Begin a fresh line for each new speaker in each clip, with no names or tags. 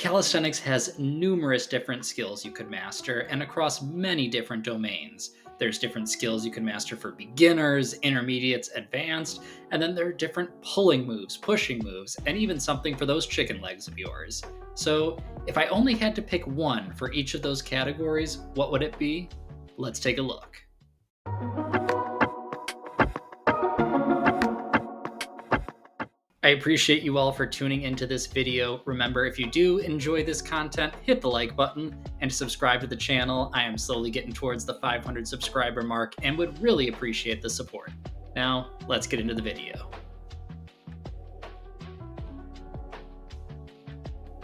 Calisthenics has numerous different skills you could master and across many different domains. There's different skills you can master for beginners, intermediates, advanced, and then there are different pulling moves, pushing moves, and even something for those chicken legs of yours. So, if I only had to pick one for each of those categories, what would it be? Let's take a look. I appreciate you all for tuning into this video. Remember, if you do enjoy this content, hit the like button and subscribe to the channel. I am slowly getting towards the 500 subscriber mark and would really appreciate the support. Now, let's get into the video.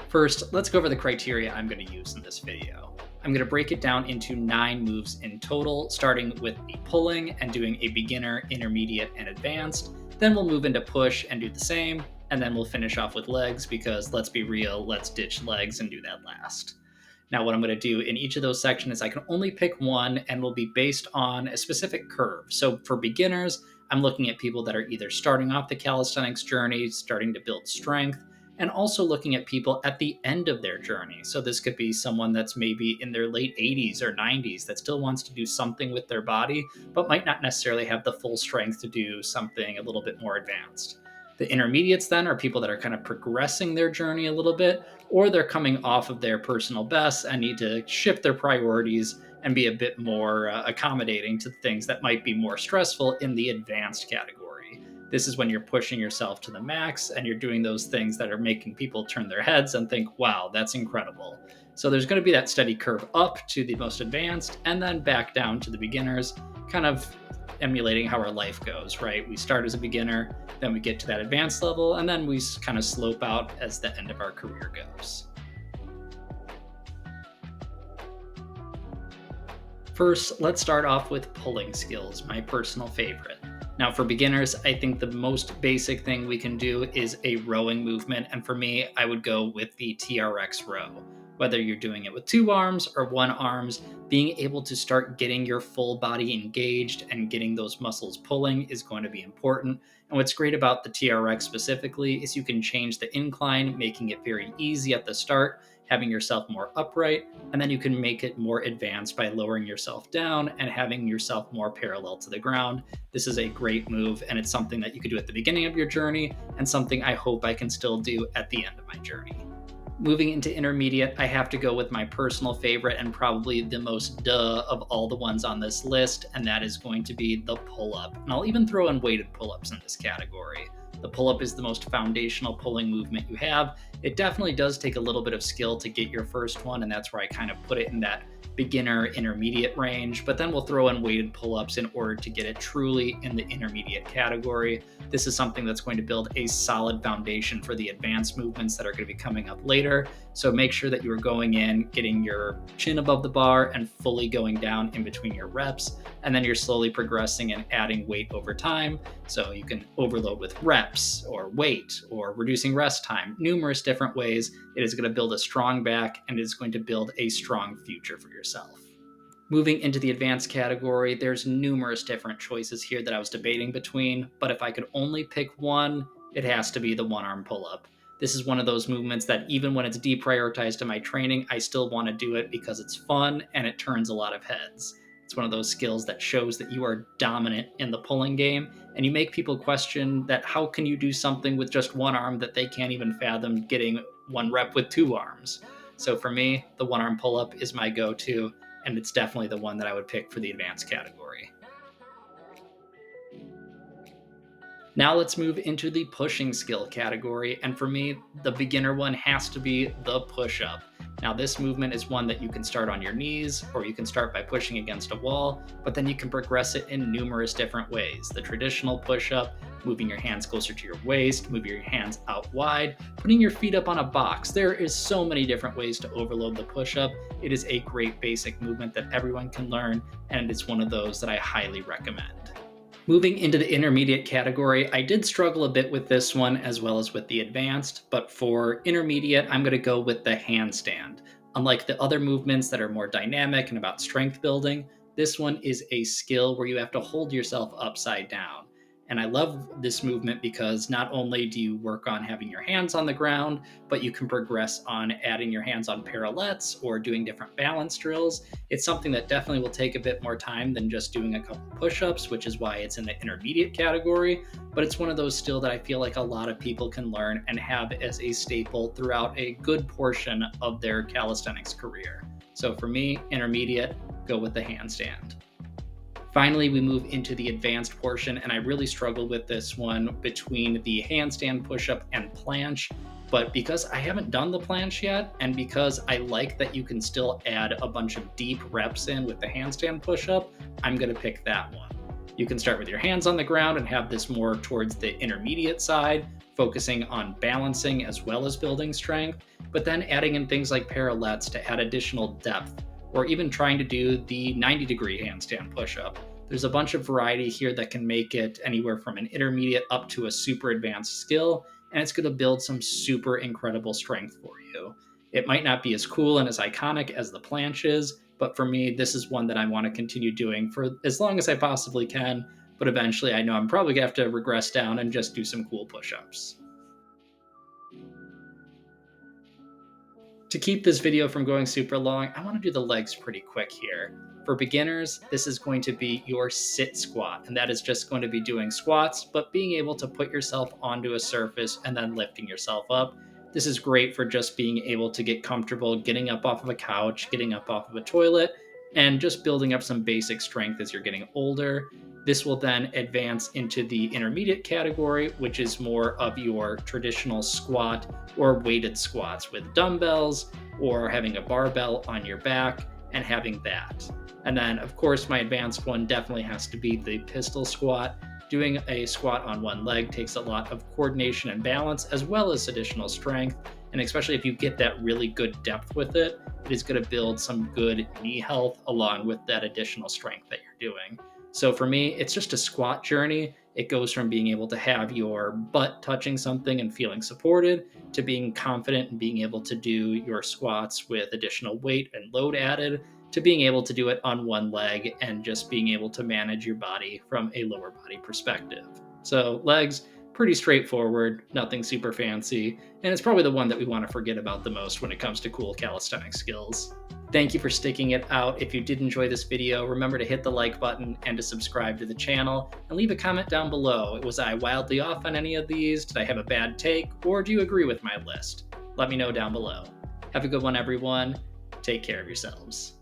First, let's go over the criteria I'm going to use in this video. I'm going to break it down into 9 moves in total, starting with the pulling and doing a beginner, intermediate, and advanced. Then we'll move into push and do the same, and then we'll finish off with legs because let's be real, let's ditch legs and do that last. Now what I'm going to do in each of those sections is I can only pick one and will be based on a specific curve. So for beginners, I'm looking at people that are either starting off the calisthenics journey, starting to build strength, and also looking at people at the end of their journey. So this could be someone that's maybe in their late 80s or 90s that still wants to do something with their body, but might not necessarily have the full strength to do something a little bit more advanced. The intermediates then are people that are kind of progressing their journey a little bit, or they're coming off of their personal bests and need to shift their priorities and be a bit more accommodating to things that might be more stressful in the advanced category. This is when you're pushing yourself to the max and you're doing those things that are making people turn their heads and think, wow, that's incredible. So there's going to be that steady curve up to the most advanced and then back down to the beginners, kind of emulating how our life goes, right? We start as a beginner, then we get to that advanced level, and then we kind of slope out as the end of our career goes. First, let's start off with pulling skills, my personal favorite. Now for beginners, I think the most basic thing we can do is a rowing movement, and for me, I would go with the TRX row. Whether you're doing it with 2 arms or 1 arms, being able to start getting your full body engaged and getting those muscles pulling is going to be important. And what's great about the TRX specifically is you can change the incline, making it very easy at the start, having yourself more upright, and then you can make it more advanced by lowering yourself down and having yourself more parallel to the ground. This is a great move, and it's something that you could do at the beginning of your journey and something I hope I can still do at the end of my journey. Moving into intermediate, I have to go with my personal favorite and probably the most duh of all the ones on this list, and that is going to be the pull-up. And I'll even throw in weighted pull-ups in this category. The pull-up is the most foundational pulling movement you have. It definitely does take a little bit of skill to get your first one, and that's where I kind of put it in that beginner intermediate range, but then we'll throw in weighted pull-ups in order to get it truly in the intermediate category. This is something that's going to build a solid foundation for the advanced movements that are going to be coming up later. So make sure that you are going in, getting your chin above the bar and fully going down in between your reps. And then you're slowly progressing and adding weight over time. So you can overload with reps or weight or reducing rest time, numerous different ways. It is going to build a strong back and it is going to build a strong future for yourself. Moving into the advanced category, there's numerous different choices here that I was debating between, but if I could only pick one, it has to be the 1-arm pull-up. This is one of those movements that even when it's deprioritized in my training, I still want to do it because it's fun and it turns a lot of heads. It's one of those skills that shows that you are dominant in the pulling game, and you make people question that how can you do something with just 1 arm that they can't even fathom getting 1 rep with 2 arms. So for me, the 1-arm pull-up is my go-to, and it's definitely the one that I would pick for the advanced category. Now let's move into the pushing skill category, and for me, the beginner one has to be the push-up. Now this movement is one that you can start on your knees, or you can start by pushing against a wall, but then you can progress it in numerous different ways. The traditional push-up, moving your hands closer to your waist, moving your hands out wide, putting your feet up on a box. There is so many different ways to overload the push-up. It is a great basic movement that everyone can learn, and it's one of those that I highly recommend. Moving into the intermediate category, I did struggle a bit with this one as well as with the advanced, but for intermediate, I'm going to go with the handstand. Unlike the other movements that are more dynamic and about strength building, this one is a skill where you have to hold yourself upside down. And I love this movement because not only do you work on having your hands on the ground, but you can progress on adding your hands on parallettes or doing different balance drills. It's something that definitely will take a bit more time than just doing a couple push-ups, which is why it's in the intermediate category. But it's one of those still that I feel like a lot of people can learn and have as a staple throughout a good portion of their calisthenics career. So for me, intermediate, go with the handstand. Finally, we move into the advanced portion, and I really struggle with this one between the handstand push-up and planche. But because I haven't done the planche yet, and because I like that you can still add a bunch of deep reps in with the handstand push-up, I'm going to pick that one. You can start with your hands on the ground and have this more towards the intermediate side, focusing on balancing as well as building strength, but then adding in things like parallettes to add additional depth, or even trying to do the 90-degree handstand push-up. There's a bunch of variety here that can make it anywhere from an intermediate up to a super advanced skill, and it's going to build some super incredible strength for you. It might not be as cool and as iconic as the planche is, but for me, this is one that I want to continue doing for as long as I possibly can, but eventually I know I'm probably going to have to regress down and just do some cool push-ups. To keep this video from going super long, I want to do the legs pretty quick here. For beginners, this is going to be your sit squat, and that is just going to be doing squats, but being able to put yourself onto a surface and then lifting yourself up. This is great for just being able to get comfortable getting up off of a couch, getting up off of a toilet, and just building up some basic strength as you're getting older. This will then advance into the intermediate category, which is more of your traditional squat or weighted squats with dumbbells or having a barbell on your back and having that. And then, of course, my advanced one definitely has to be the pistol squat. Doing a squat on one leg takes a lot of coordination and balance as well as additional strength. And especially if you get that really good depth with it, it is going to build some good knee health along with that additional strength that you're doing. So for me, it's just a squat journey. It goes from being able to have your butt touching something and feeling supported to being confident and being able to do your squats with additional weight and load added to being able to do it on one leg and just being able to manage your body from a lower body perspective. So legs, pretty straightforward, nothing super fancy, and it's probably the one that we want to forget about the most when it comes to cool calisthenic skills. Thank you for sticking it out. If you did enjoy this video, remember to hit the like button and to subscribe to the channel, and leave a comment down below. Was I wildly off on any of these? Did I have a bad take? Or do you agree with my list? Let me know down below. Have a good one, everyone. Take care of yourselves.